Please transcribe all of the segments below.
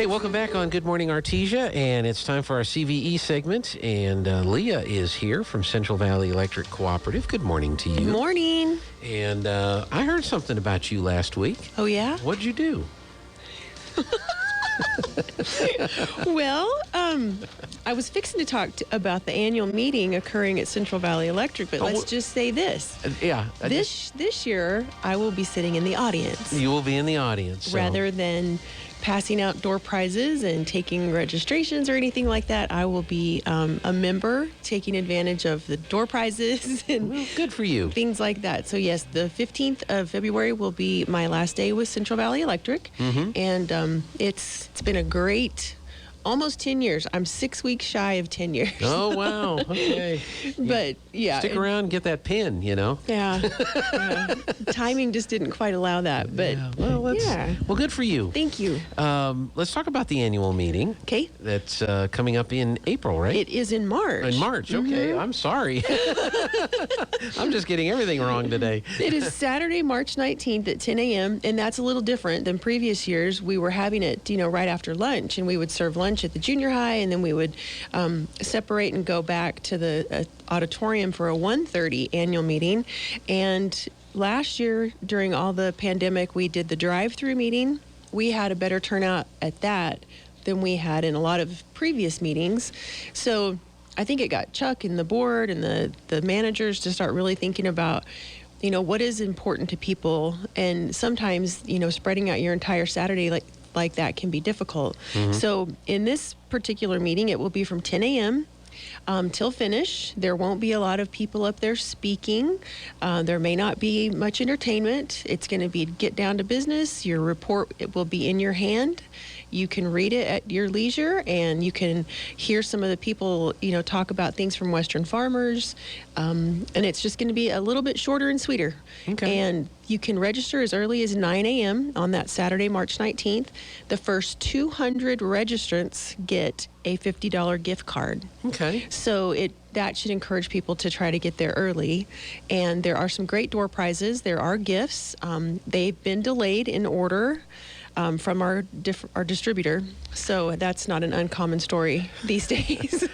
Hey, welcome back on Good Morning Artesia, and it's time for our CVE segment, and Leah is here from Central Valley Electric Cooperative. Good morning to you. Good morning. And I heard something about you last week. Oh, yeah? What'd you do? Well, I was fixing to talk about the annual meeting occurring at Central Valley Electric, but let's just say this. This year, I will be sitting in the audience. You will be in the audience. So. Rather than passing out door prizes and taking registrations or anything like that, I will be a member taking advantage of the door prizes and well, good for you. Things like that. So yes, the 15th of February will be my last day with Central Valley Electric, and it's been a great almost 10 years. I'm 6 weeks shy of 10 years. Oh, wow. Okay. But, yeah. Stick around and get that pin, you know? Yeah. Timing just didn't quite allow that. But, well, good for you. Thank you. Let's talk about the annual meeting. Okay. That's coming up in April, right? It is in March. In March, okay. I'm sorry. I'm just getting everything wrong today. It is Saturday, March 19th at 10 a.m., and that's a little different than previous years. We were having it, right after lunch, and we would serve lunch at the junior high, and then we would separate and go back to the auditorium for a 1:30 annual meeting. And last year, during all the pandemic, we did the drive-through meeting. We had a better turnout at that than we had in a lot of previous meetings. So I think it got Chuck and the board and the managers to start really thinking about what is important to people. And sometimes, spreading out your entire Saturday like that can be difficult. Mm-hmm. So in this particular meeting, it will be from 10 a.m. Till finish. There won't be a lot of people up there speaking. There may not be much entertainment. It's going to be get down to business. Your report, it will be in your hand. You can read it at your leisure, and you can hear some of the people, talk about things from Western farmers. And it's just going to be a little bit shorter and sweeter. Okay. And you can register as early as 9 a.m. on that Saturday, March 19th. The first 200 registrants get a $50 gift card. Okay. So that should encourage people to try to get there early. And there are some great door prizes. There are gifts. They've been delayed in order from our distributor. So that's not an uncommon story these days.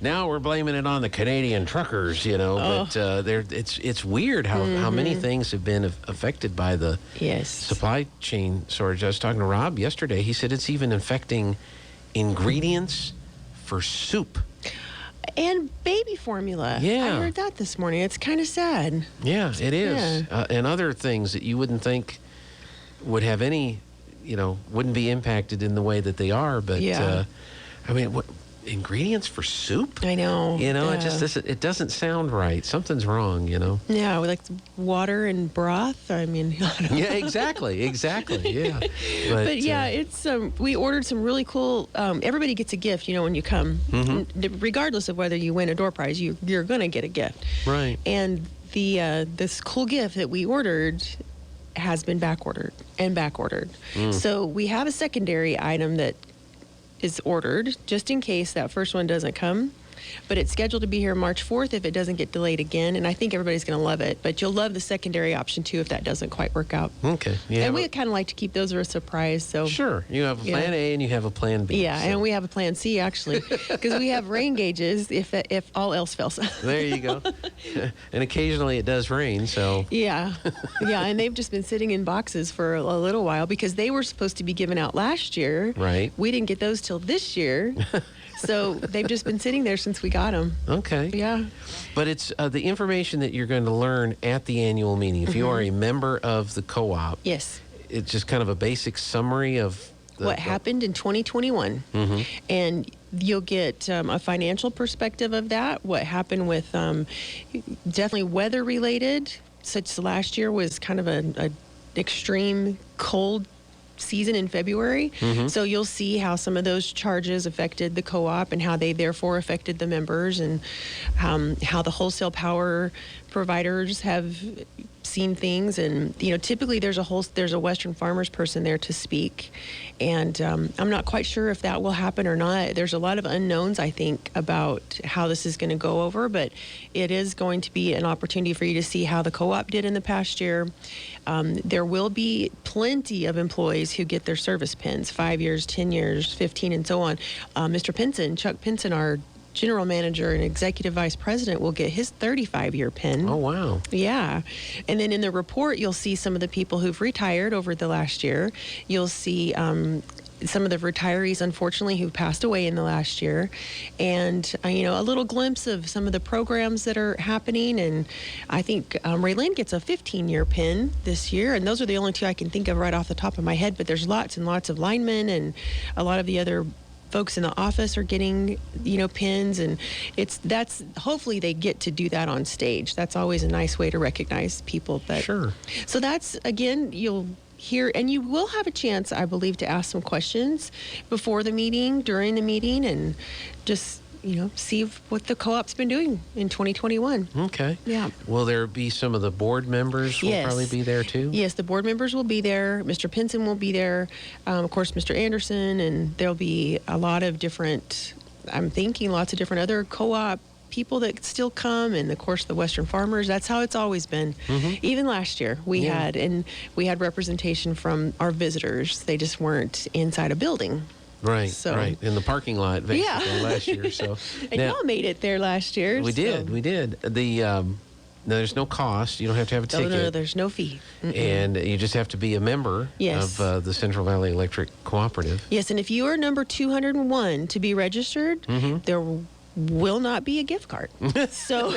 Now we're blaming it on the Canadian truckers, but it's weird how many things have been affected by the supply chain shortage. I was talking to Rob yesterday. He said it's even affecting ingredients for soup. And baby formula. Yeah. I heard that this morning. It's kind of sad. Yeah, it is. Yeah. And other things that you wouldn't think would have any, wouldn't be impacted in the way that they are. But, what ingredients for soup? I know. It doesn't sound right. Something's wrong, Yeah, like water and broth. I don't know. Yeah, exactly, yeah. But it's we ordered some really cool. Everybody gets a gift, when you come, regardless of whether you win a door prize. You're gonna get a gift, right? And this cool gift that we ordered has been back ordered. So we have a secondary item that is ordered just in case that first one doesn't come. But it's scheduled to be here March 4th if it doesn't get delayed again. And I think everybody's going to love it. But you'll love the secondary option, too, if that doesn't quite work out. Okay. Yeah. And we kind of like to keep those as a surprise. So sure. You have a plan A and you have a plan B. Yeah, and we have a plan C, actually, because we have rain gauges if all else fails. There you go. And occasionally it does rain, so. Yeah. Yeah, and they've just been sitting in boxes for a little while because they were supposed to be given out last year. Right. We didn't get those till this year. So they've just been sitting there since we got them. Okay. Yeah. But it's the information that you're going to learn at the annual meeting. If you are a member of the co-op, yes, it's just kind of a basic summary of what happened in 2021. Mm-hmm. And you'll get a financial perspective of that, what happened with definitely weather related, such last year was kind of an extreme cold season in February. Mm-hmm. So you'll see how some of those charges affected the co-op and how they therefore affected the members, and how the wholesale power providers have seen things, and typically there's a Western Farmers person there to speak, and I'm not quite sure if that will happen or not. There's a lot of unknowns, I think, about how this is going to go over, but it is going to be an opportunity for you to see how the co-op did in the past year. There will be plenty of employees who get their service pins, 5 years, 10 years, 15, and so on. Chuck Pinson, our general manager and executive vice president, will get his 35-year pin. Oh, wow. Yeah. And then in the report, you'll see some of the people who've retired over the last year. You'll see some of the retirees, unfortunately, who passed away in the last year, and a little glimpse of some of the programs that are happening. And I think Raylene gets a 15-year pin this year, and those are the only two I can think of right off the top of my head. But there's lots and lots of linemen, and a lot of the other folks in the office are getting pins, and that's hopefully they get to do that on stage. That's always a nice way to recognize people. But sure. So that's, again, you'll hear, and you will have a chance, I believe, to ask some questions before the meeting, during the meeting, and just see what the co-op's been doing in 2021. Okay. Yeah. Will there be some of the board members will probably be there too? Yes, the board members will be there. Mr. Pinson will be there. Of course, Mr. Anderson, and there'll be a lot of different, I'm thinking lots of different other co-op people that still come, and of course the Western Farmers. That's how it's always been. Mm-hmm. Even last year we had representation from our visitors. They just weren't inside a building. Right, right. In the parking lot, basically, last year. So, and y'all made it there last year. We did. No, there's no cost. You don't have to have a ticket. No, there's no fee. Mm-mm. And you just have to be a member of the Central Valley Electric Cooperative. Yes, and if you are number 201 to be registered, there will not be a gift card. So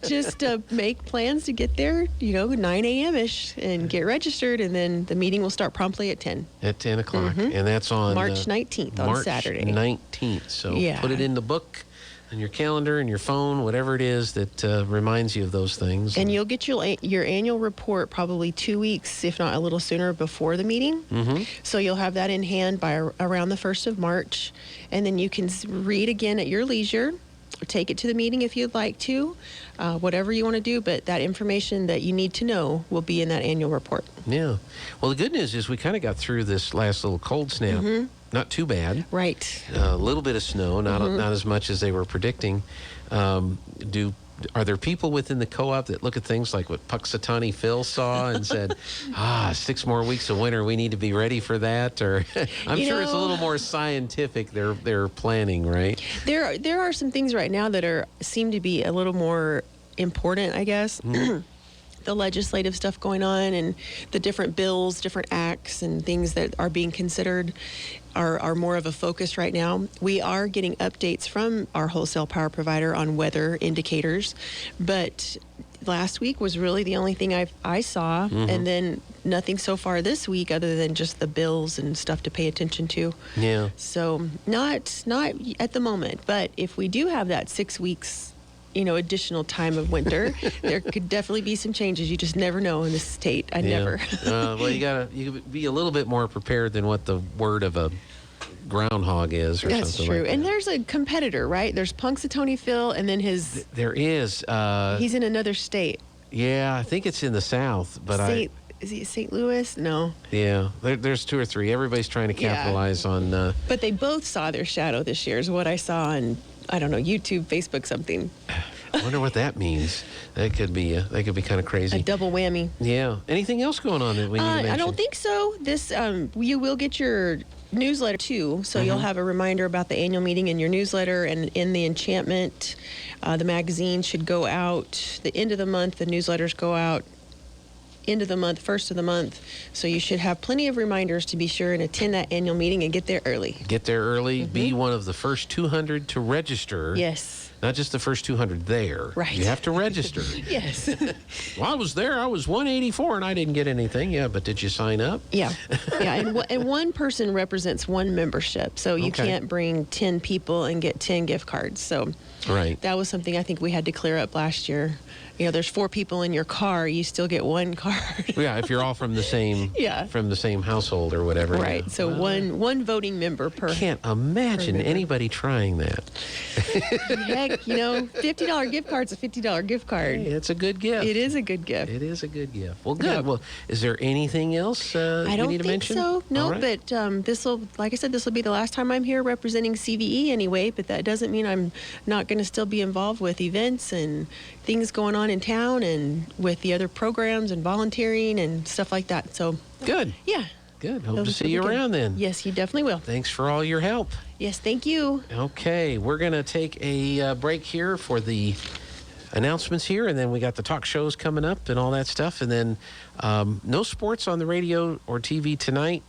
just make plans to get there, 9 a.m.-ish and get registered, and then the meeting will start promptly at 10. At 10 o'clock. Mm-hmm. And that's on March 19th, on Saturday. March 19th. So put it in the book, on your calendar, and your phone, whatever it is that reminds you of those things. And you'll get your annual report probably 2 weeks, if not a little sooner, before the meeting. Mm-hmm. So you'll have that in hand by around the 1st of March. And then you can read again at your leisure. Take it to the meeting if you'd like to, whatever you want to do. But that information that you need to know will be in that annual report. Yeah. Well, the good news is we kind of got through this last little cold snap. Mm-hmm. Not too bad. Right. A little bit of snow, not as much as they were predicting. Are there people within the co-op that look at things like what Puxatawny Phil saw and said, 6 more weeks of winter, we need to be ready for that? Or I'm sure it's a little more scientific. They're planning, right? There are some things right now that seem to be a little more important, I guess. Mm. The legislative stuff going on, and the different bills, different acts, and things that are being considered are more of a focus right now. We are getting updates from our wholesale power provider on weather indicators, but last week was really the only thing I saw, and then nothing so far this week other than just the bills and stuff to pay attention to. Yeah. So not at the moment, but if we do have that 6 weeks additional time of winter, there could definitely be some changes. You just never know in this state. Never. Well, you could be a little bit more prepared than what the word of a groundhog is, or That's something true. like that. And there's a competitor, right? There's Punxsutawney Phil, and then There is. He's in another state. Yeah, I think it's in the South, but Is he St. Louis? No. Yeah, there's 2 or 3. Everybody's trying to capitalize on. But they both saw their shadow this year, is what I saw on, I don't know, YouTube, Facebook, something. I wonder what that means. That could be kind of crazy. A double whammy. Yeah. Anything else going on that we need to mention? I don't think so. This you will get your newsletter too, so you'll have a reminder about the annual meeting in your newsletter, and in the Enchantment, the magazine should go out the end of the month. The newsletters go out end of the month, 1st of the month. So you should have plenty of reminders to be sure and attend that annual meeting and get there early. Get there early. Be one of the first 200 to register. Yes. Not just the first 200 there. Right. You have to register. Yes. Well, I was there. I was 184 and I didn't get anything. Yeah, but did you sign up? Yeah. Yeah. And one person represents one membership. So you can't bring 10 people and get 10 gift cards. So right. That was something I think we had to clear up last year. there's 4 people in your car, you still get 1 card. Yeah, if you're all from the same from the same household or whatever. Right. So one voting member per. I can't imagine anybody trying that. Heck, $50 gift card's a $50 gift card. Hey, it's a good gift. It is a good gift. It is a good gift. Well, good. Yep. Well, is there anything else I don't you need to mention? So. No, right. But this will, like I said, this will be the last time I'm here representing CVE anyway. But that doesn't mean I'm not going to still be involved with events and things going on in town and with the other programs and volunteering and stuff like that. So good. Yeah. Good. Hope to see you around then. Yes, you definitely will. Thanks for all your help. Yes, thank you. Okay, we're going to take a break here for the announcements here, and then we got the talk shows coming up and all that stuff. And then no sports on the radio or TV tonight,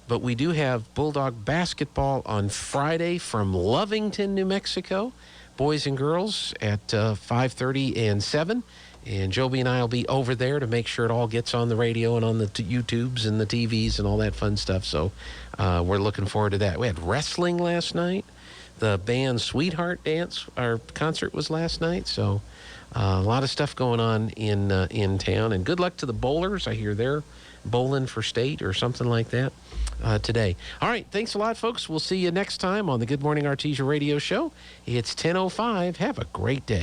but we do have Bulldog basketball on Friday from Lovington, New Mexico. Boys and girls at 5:30 and 7. And Joby and I will be over there to make sure it all gets on the radio and on the YouTubes and the TVs and all that fun stuff. So we're looking forward to that. We had wrestling last night. The band Sweetheart Dance, our concert was last night. So a lot of stuff going on in town. And good luck to the bowlers. I hear they're bowling for state or something like that today. All right. Thanks a lot, folks. We'll see you next time on the Good Morning Artesia radio show. It's 10:05. Have a great day.